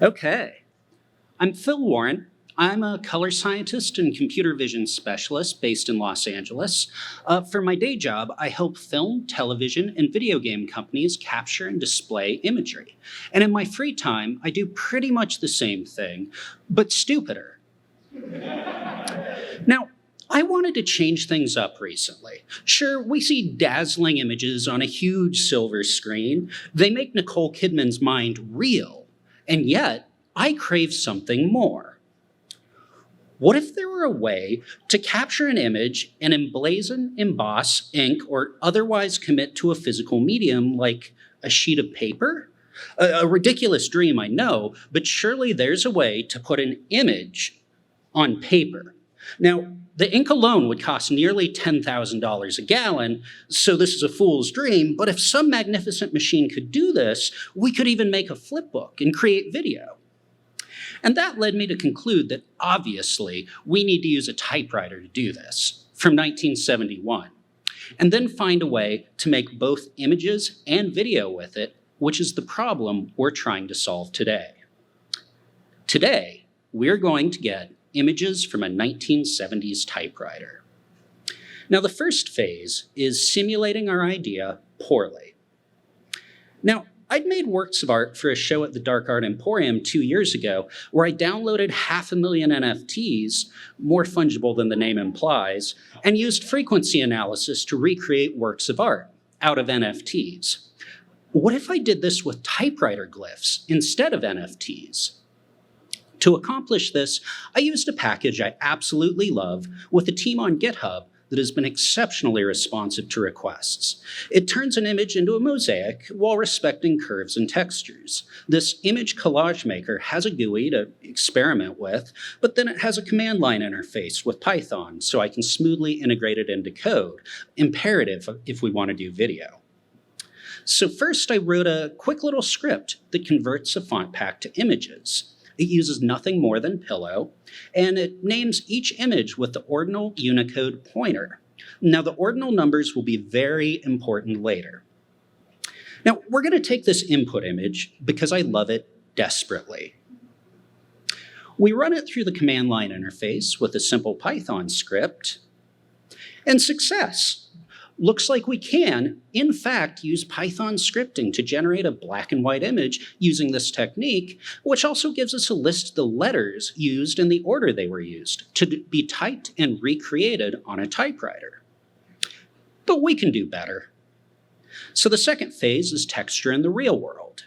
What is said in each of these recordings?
Okay, I'm Phil Warren. I'm a color scientist and computer vision specialist based in Los Angeles. For my day job, I help film, television, and video game companies capture and display imagery. And in my free time, I do pretty much the same thing, but stupider. Now, I wanted to change things up recently. Sure, we see dazzling images on a huge silver screen. They make Nicole Kidman's mind reel. And yet, I crave something more. What if there were a way to capture an image and emblazon, emboss, ink, or otherwise commit to a physical medium like a sheet of paper? A ridiculous dream, I know, but surely there's a way to put an image on paper. Now, the ink alone would cost nearly $10,000 a gallon, so this is a fool's dream, but if some magnificent machine could do this, we could even make a flipbook and create video. And that led me to conclude that obviously we need to use a typewriter to do this from 1971, and then find a way to make both images and video with it, which is the problem we're trying to solve today. Today, we're going to get images from a 1970s typewriter. Now, the first phase is simulating our idea poorly. Now, I'd made works of art for a show at the Dark Art Emporium 2 years ago where I downloaded 500,000 NFTs, more fungible than the name implies, and used frequency analysis to recreate works of art out of NFTs. What if I did this with typewriter glyphs instead of NFTs? To accomplish this, I used a package I absolutely love with a team on GitHub that has been exceptionally responsive to requests. It turns an image into a mosaic while respecting curves and textures. This image collage maker has a GUI to experiment with, but then it has a command line interface with Python so I can smoothly integrate it into code, imperative if we want to do video. So first I wrote a quick little script that converts a font pack to images. It uses nothing more than pillow, and it names each image with the ordinal Unicode pointer. Now, the ordinal numbers will be very important later. Now, we're going to take this input image because I love it desperately. We run it through the command line interface with a simple Python script, and success! Looks like we can, in fact, use Python scripting to generate a black and white image using this technique, which also gives us a list of the letters used in the order they were used to be typed and recreated on a typewriter. But we can do better. So the second phase is texture in the real world.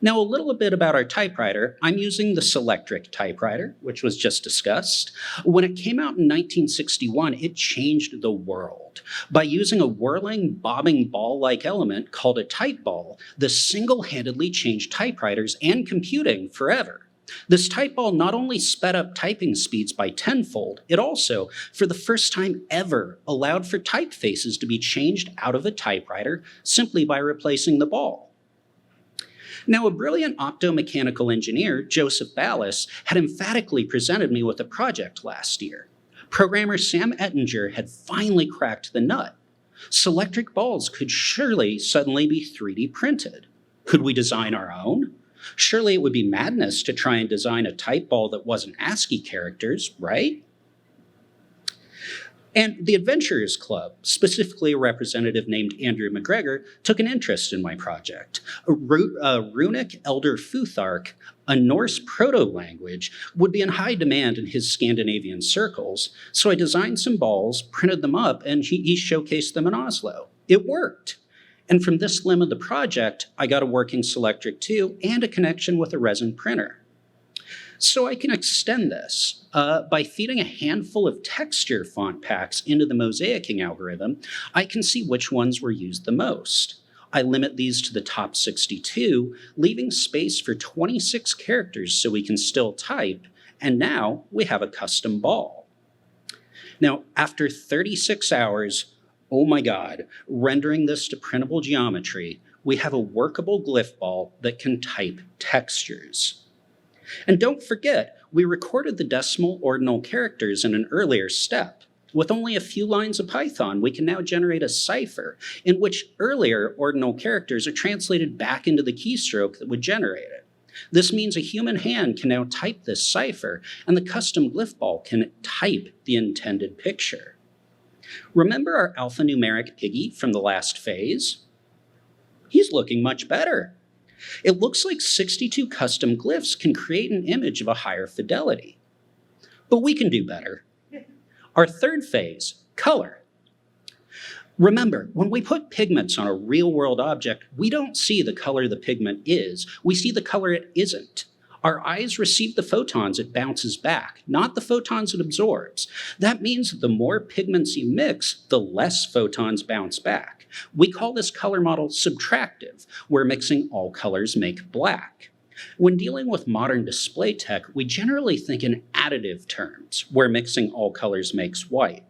Now, a little bit about our typewriter. I'm using the Selectric typewriter, which was just discussed. When it came out in 1961, it changed the world. By using a whirling, bobbing ball-like element called a type ball, this single-handedly changed typewriters and computing forever. This type ball not only sped up typing speeds by tenfold, it also, for the first time ever, allowed for typefaces to be changed out of a typewriter simply by replacing the ball. Now, a brilliant optomechanical engineer, Joseph Ballas, had emphatically presented me with a project last year. Programmer Sam Ettinger had finally cracked the nut. Selectric balls could surely suddenly be 3D printed. Could we design our own? Surely it would be madness to try and design a type ball that wasn't ASCII characters, right? And the Adventurers Club, specifically a representative named Andrew McGregor, took an interest in my project. A runic Elder Futhark, a Norse proto-language, would be in high demand in his Scandinavian circles, so I designed some balls, printed them up, and he showcased them in Oslo. It worked. And from this limb of the project, I got a working Selectric 2 and a connection with a resin printer. So I can extend this. By feeding a handful of texture font packs into the mosaicing algorithm, I can see which ones were used the most. I limit these to the top 62, leaving space for 26 characters so we can still type, and now we have a custom ball. Now, after 36 hours, oh my God, rendering this to printable geometry, we have a workable glyph ball that can type textures. And don't forget, we recorded the decimal ordinal characters in an earlier step. With only a few lines of Python, we can now generate a cypher in which earlier ordinal characters are translated back into the keystroke that would generate it. This means a human hand can now type this cipher, and the custom glyph ball can type the intended picture. Remember our alphanumeric piggy from the last phase? He's looking much better. It looks like 62 custom glyphs can create an image of a higher fidelity. But we can do better. Our third phase, color. Remember, when we put pigments on a real-world object, we don't see the color the pigment is, we see the color it isn't. Our eyes receive the photons it bounces back, not the photons it absorbs. That means that the more pigments you mix, the less photons bounce back. We call this color model subtractive, where mixing all colors make black. When dealing with modern display tech, we generally think in additive terms, where mixing all colors makes white.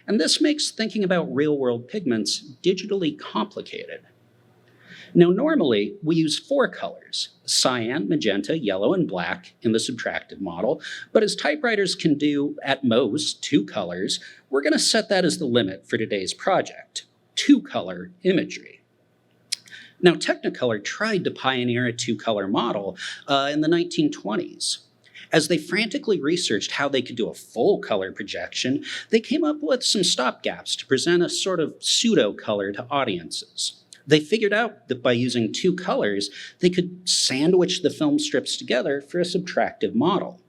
And this makes thinking about real-world pigments digitally complicated. Now, normally, we use 4 colors, cyan, magenta, yellow, and black in the subtractive model, but as typewriters can do, at most, 2 colors, we're going to set that as the limit for today's project, 2-color imagery. Now, Technicolor tried to pioneer a 2-color model in the 1920s. As they frantically researched how they could do a full color projection, they came up with some stopgaps to present a sort of pseudo-color to audiences. They figured out that by using 2 colors, they could sandwich the film strips together for a subtractive model.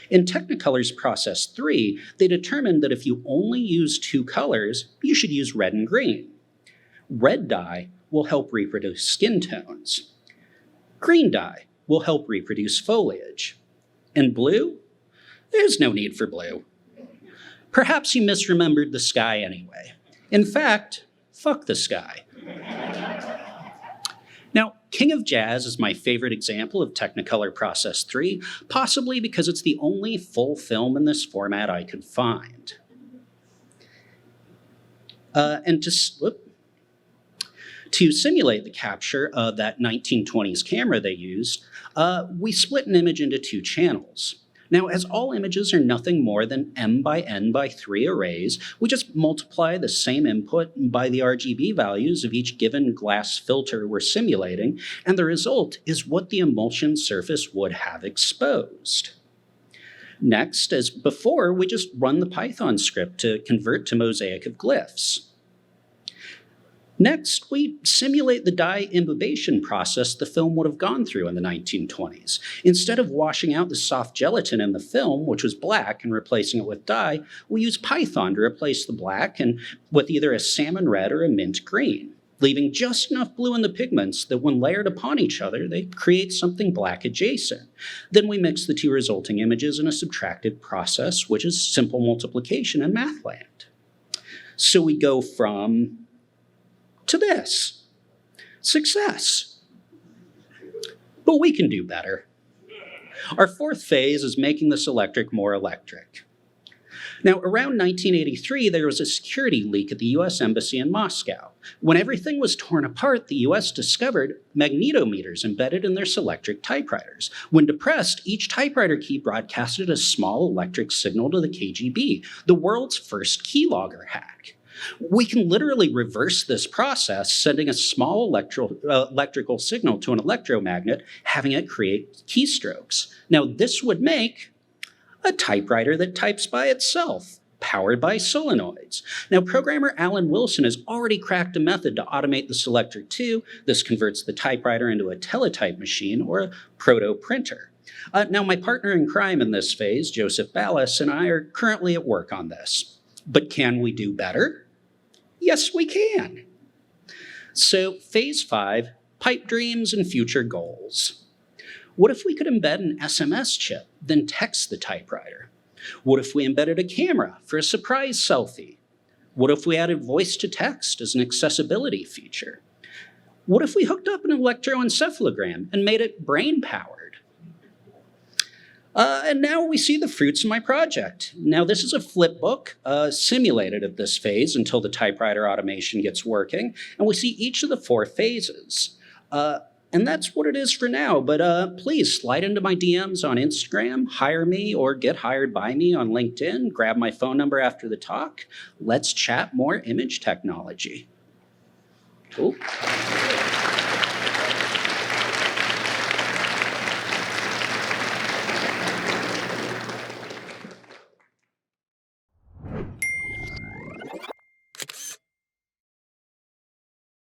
In Technicolor's process 3, they determined that if you only use 2 colors, you should use red and green. Red dye will help reproduce skin tones. Green dye will help reproduce foliage. And blue? There's no need for blue. Perhaps you misremembered the sky anyway. In fact, fuck the sky. Now, King of Jazz is my favorite example of Technicolor Process 3, possibly because it's the only full film in this format I could find. To simulate the capture of that 1920s camera they used, we split an image into 2 channels. Now, as all images are nothing more than m by n by 3 arrays, we just multiply the same input by the RGB values of each given glass filter we're simulating, and the result is what the emulsion surface would have exposed. Next, as before, we just run the Python script to convert to mosaic of glyphs. Next, we simulate the dye imbibition process the film would have gone through in the 1920s. Instead of washing out the soft gelatin in the film, which was black, and replacing it with dye, we use Python to replace the black and with either a salmon red or a mint green, leaving just enough blue in the pigments that when layered upon each other, they create something black adjacent. Then we mix the 2 resulting images in a subtractive process, which is simple multiplication in Mathland. So we go from to this. Success. But we can do better. Our 4th phase is making this electric more electric. Now, around 1983, there was a security leak at the US Embassy in Moscow. When everything was torn apart, the US discovered magnetometers embedded in their Selectric typewriters. When depressed, each typewriter key broadcasted a small electric signal to the KGB, the world's first keylogger hack. We can literally reverse this process, sending a small electrical signal to an electromagnet, having it create keystrokes. Now, this would make a typewriter that types by itself, powered by solenoids. Now, programmer Alan Wilson has already cracked a method to automate the Selectric 2. This converts the typewriter into a teletype machine or a proto-printer. Now, my partner in crime in this phase, Joseph Ballas, and I are currently at work on this. But can we do better? Yes, we can. So, phase 5, pipe dreams and future goals. What if we could embed an SMS chip, then text the typewriter? What if we embedded a camera for a surprise selfie? What if we added voice to text as an accessibility feature? What if we hooked up an electroencephalogram and made it brain-powered? And now we see the fruits of my project. Now, this is a flip book simulated at this phase until the typewriter automation gets working, and we see each of the 4 phases. And that's what it is for now, but please slide into my DMs on Instagram, hire me, or get hired by me on LinkedIn, grab my phone number after the talk. Let's chat more image technology. Cool.